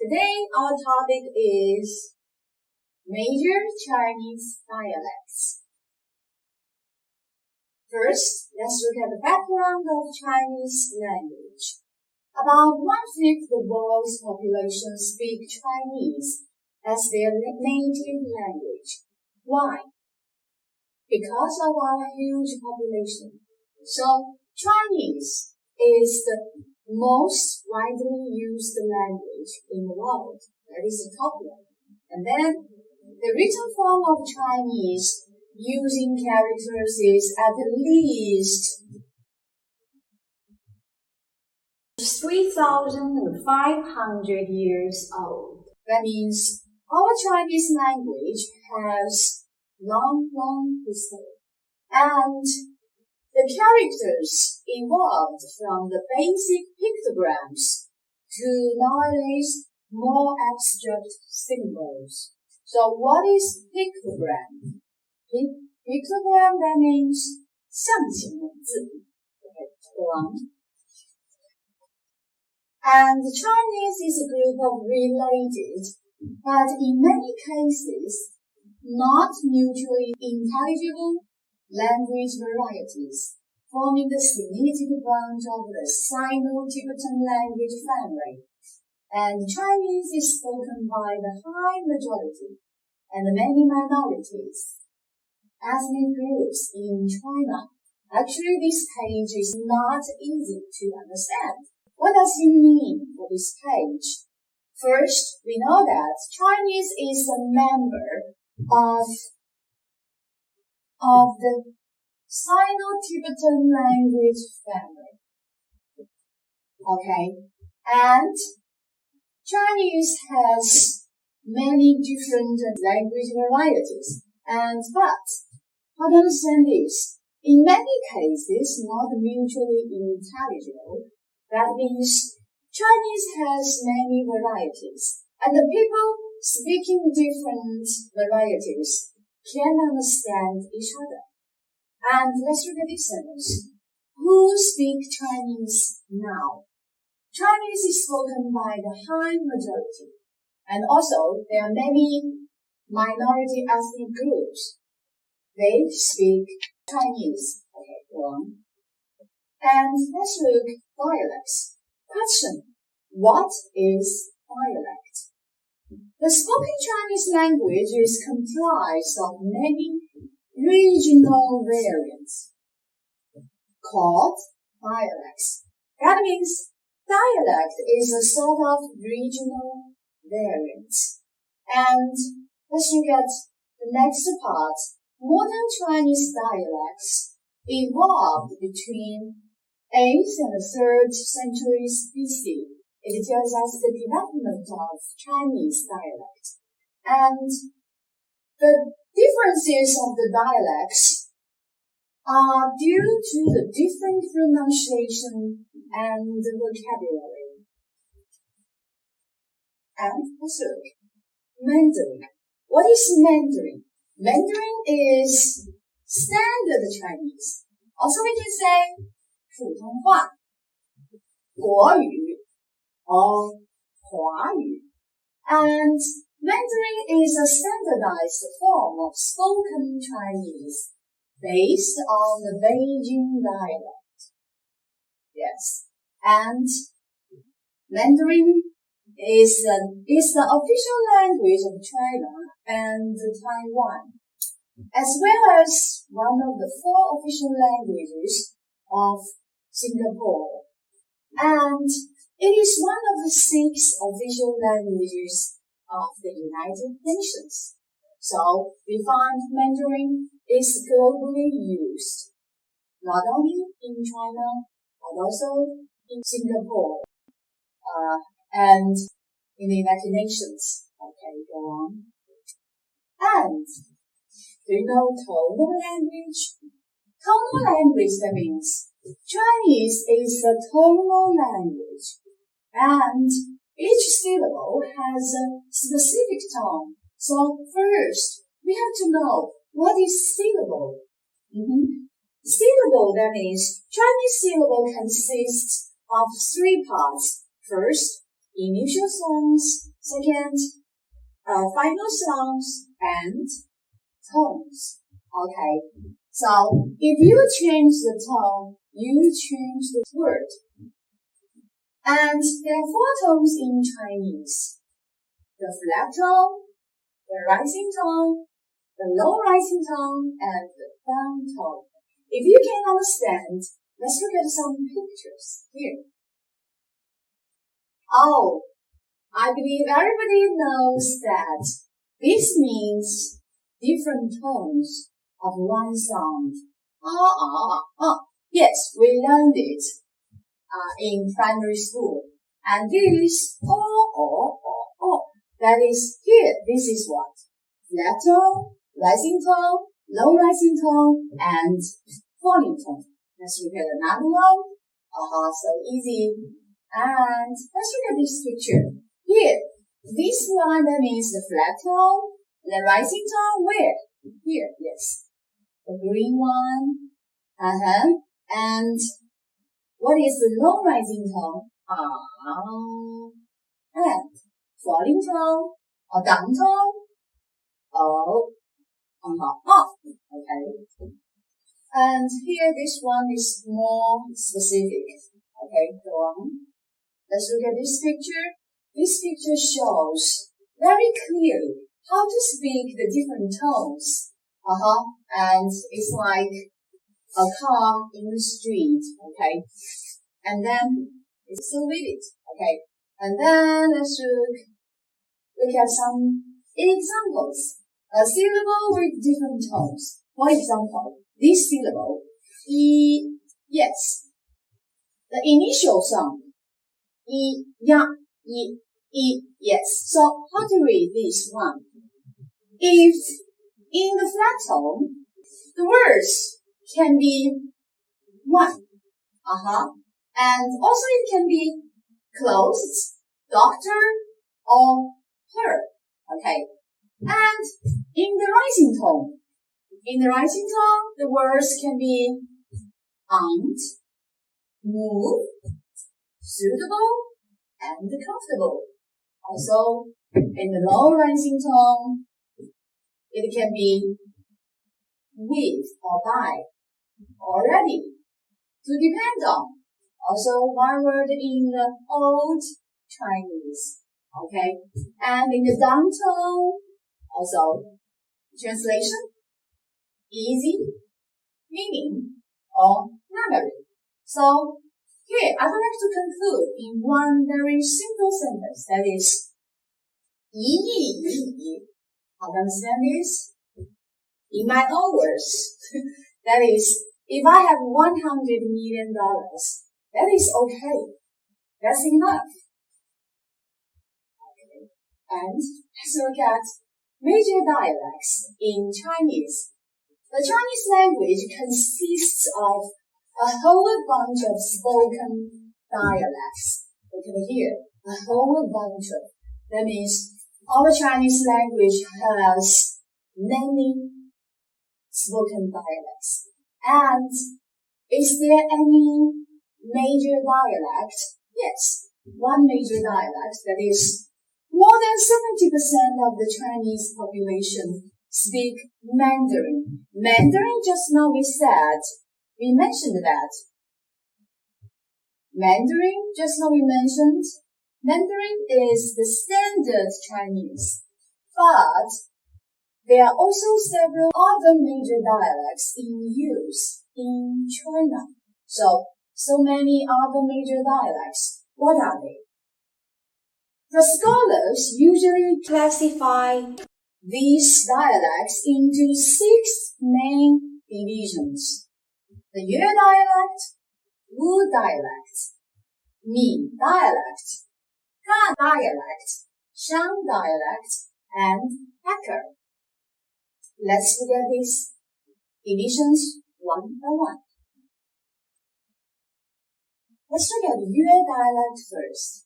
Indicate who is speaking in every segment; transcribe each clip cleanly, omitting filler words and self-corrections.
Speaker 1: Today our topic is major Chinese dialects. First, let's look at the background of Chinese language. About 1/5 of the world's population speak Chinese as their native language. Why? Because of our huge population. So, Chinese is the most widely used language in the world. That is the top one. And then, the written form of Chinese using characters is at least 3,500 years old. That means our Chinese language has long history. And the characters evolved from the basic pictograms to nowadays more abstract symbols. So what is pictogram? Pictogram, that means 象形文字. Okay, go on. And Chinese is a group of related, but in many cases, not mutually intelligible language varieties, forming the Semitic branch of the Sino-Tibetan language family. And Chinese is spoken by the high majority and many minorities, ethnic groups in China. Actually, this page is not easy to understand. What does it mean for this page? First, we know that Chinese is a member of the Sino-Tibetan language family. Okay, and Chinese has many different language varieties. But how to understand this? In many cases, not mutually intelligible. That means Chinese has many varieties, and the people speaking different varieties can understand each other. And let's look at this sentence. Who speak Chinese now? Chinese is spoken by the high majority. And also, there are many minority ethnic groups. They speak Chinese. Okay, go on. And let's look at dialects. Question. What is dialect? The spoken Chinese language is comprised of many regional variants called dialects. That means dialect is a sort of regional variant. And let's look at the next part. Modern Chinese dialects evolved between 8th and 3rd centuries BC. It tells us the development of Chinese dialect. And the differences of the dialects are due to the different pronunciation and vocabulary. And let's look. Mandarin. What is Mandarin? Mandarin is standard Chinese. Also we can say 普通话, 国语, or 华语. And Mandarin is a standardized form of spoken Chinese based on the Beijing dialect. Yes. And Mandarin is the official language of China and Taiwan, as well as one of the 4 official languages of Singapore. And it is one of the 6 official languages of the United Nations. So we find Mandarin is globally used, not only in China, but also in Singapore, and in the United Nations. Okay, go on. And do you know tonal language? Tonal language, that means Chinese is a tonal language, and each syllable has a specific tone. So first, we have to know what is syllable. Syllable, that means Chinese syllable consists of 3 parts. First, initial sounds. Second, final sounds and tones. Okay, so if you change the tone, you change the word. And there are 4 tones in Chinese: the flat tone, the rising tone, the low rising tone, and the down tone. If you can understand, let's look at some pictures here. Oh, I believe everybody knows that this means different tones of one sound. Yes, we learned it in primary school. And this, that is here. This is what? Flat tone, rising tone, low rising tone, and falling tone. Let's look at another one. So easy. And let's look at this picture. Here, this one, that means the flat tone, the rising tone, where? Here, yes. The green one. And what is the low rising tone? And falling tone, or down tone? Okay. And here, this one is more specific. Okay, go on. Let's look at this picture. This picture shows very clearly how to speak the different tones. And it's like a car in the street, okay? And then it's so vivid, okay? And then let's look at some examples. A syllable with different tones. For example, this syllable, yes. The initial sound, yes. So how to read this one? If in the flat tone, the words can be one, and also it can be closed, doctor, or her, okay. And in the rising tone, the words can be aunt, move, suitable, and comfortable. Also, in the low rising tone, it can be with or by, already, to depend on. Also, one word in the old Chinese, okay? And in the down tone, also, translation, easy, meaning, or memory. So, here, I would like to conclude in one very simple sentence, that is, how to understand this? In my own words, that is, if I have $100 million, that is okay. That's enough. Okay. And let's look at major dialects in Chinese. The Chinese language consists of a whole bunch of spoken dialects. Look at here, a whole bunch of. That means our Chinese language has many spoken dialects. And is there any major dialect? Yes, one major dialect, that is more than 70% of the Chinese population speak Mandarin. Mandarin, just now we mentioned that. Mandarin, just now we mentioned, Mandarin is the standard Chinese, but there are also several other major dialects in use in China. So many other major dialects. What are they? The scholars usually classify these dialects into 6 main divisions. The Yue dialect, Wu dialect, Mi dialect, Han dialect, Shang dialect, and Hacker. Let's look at these divisions one by one. Let's look at Yue dialect first.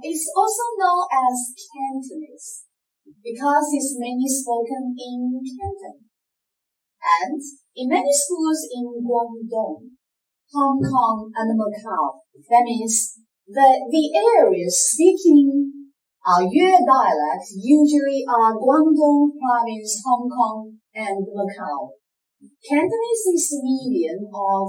Speaker 1: It's also known as Cantonese because it's mainly spoken in Canton. And in many schools in Guangdong, Hong Kong, and Macau, that means The areas speaking Yue dialect usually are Guangdong Province, Hong Kong, and Macau. Cantonese is the medium of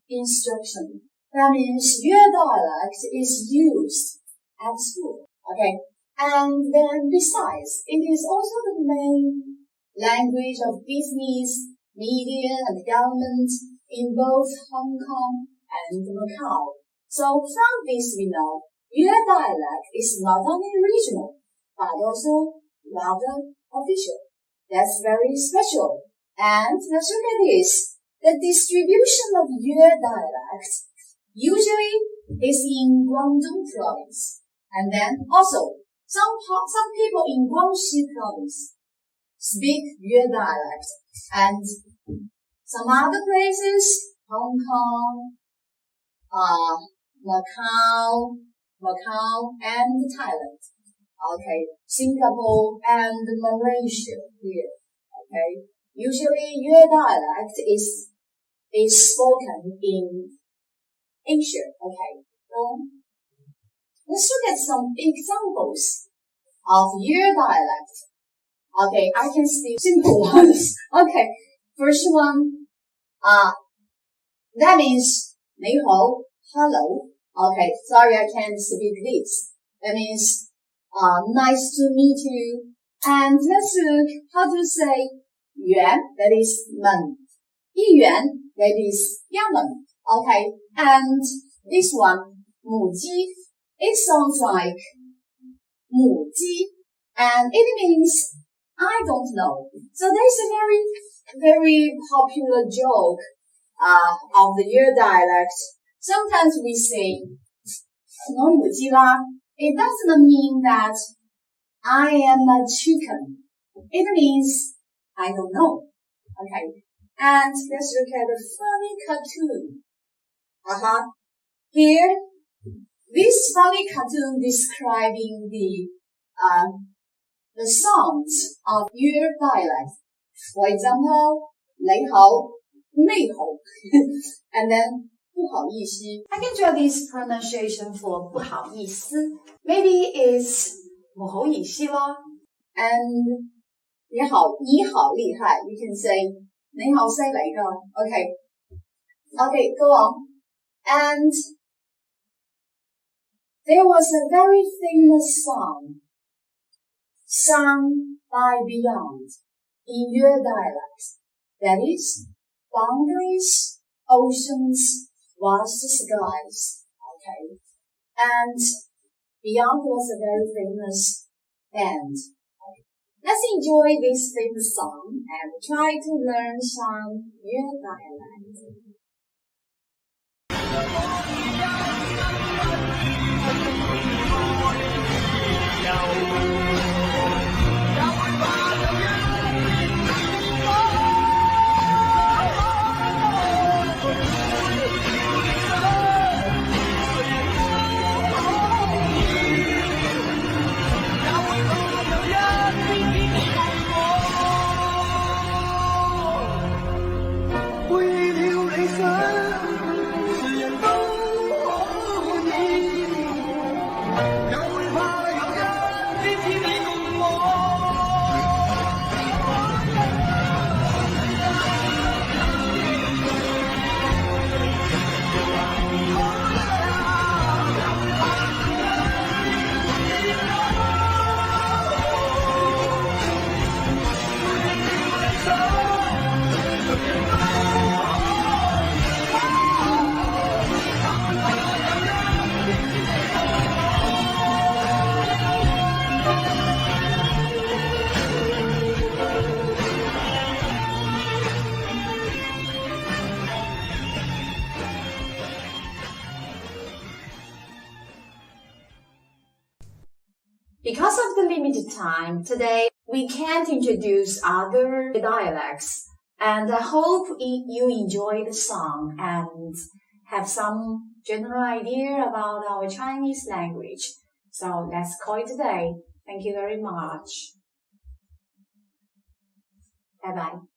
Speaker 1: instruction. That means Yue dialect is used at school. Okay. And then besides, it is also the main language of business, media, and government in both Hong Kong and Macau. So from this we know, Yue dialect is not only regional, but also rather official. That's very special. And let's look at this. The distribution of Yue dialect usually is in Guangdong province. And then also, some people in Guangxi province speak Yue dialect. And some other places, Hong Kong, Macau, and Thailand. Okay, Singapore and Malaysia here. Okay, usually Yue dialect is spoken in Asia. Okay, so let's look at some examples of Yue dialect. Okay, I can see simple ones. Okay, first one, that means 你好, hello. Okay, sorry I can't speak this. That means, nice to meet you. And let's look how to say 元, that is 门. 一元, that is 一门. Okay, and this one, 母鸡, it sounds like 母鸡, and it means I don't know. So there's a very popular joke of the Yue dialect. Sometimes we say 我母鸡啦. It doesn't mean that I am a chicken. It means I don't know. Okay. And let's look at the funny cartoon. Here, this funny cartoon describing the sounds of Yue dialect. For example, 你好, 内吼, and then 不好意思. I can draw this pronunciation for 不好意思. Maybe it's 不好意思啦. And 你好厉害. You can say 你好犀利啦. Okay, go on. And there was a very famous song sung by Beyond in Yue dialect. That is, boundaries, oceans, vast skies. Okay. And Beyond was a very famous band. Let's enjoy this famous song and try to learn some Yue dialect. Because of the limited time, today we can't introduce other dialects, and I hope you enjoy the song and have some general idea about our Chinese language. So let's call it today. Thank you very much. Bye-bye.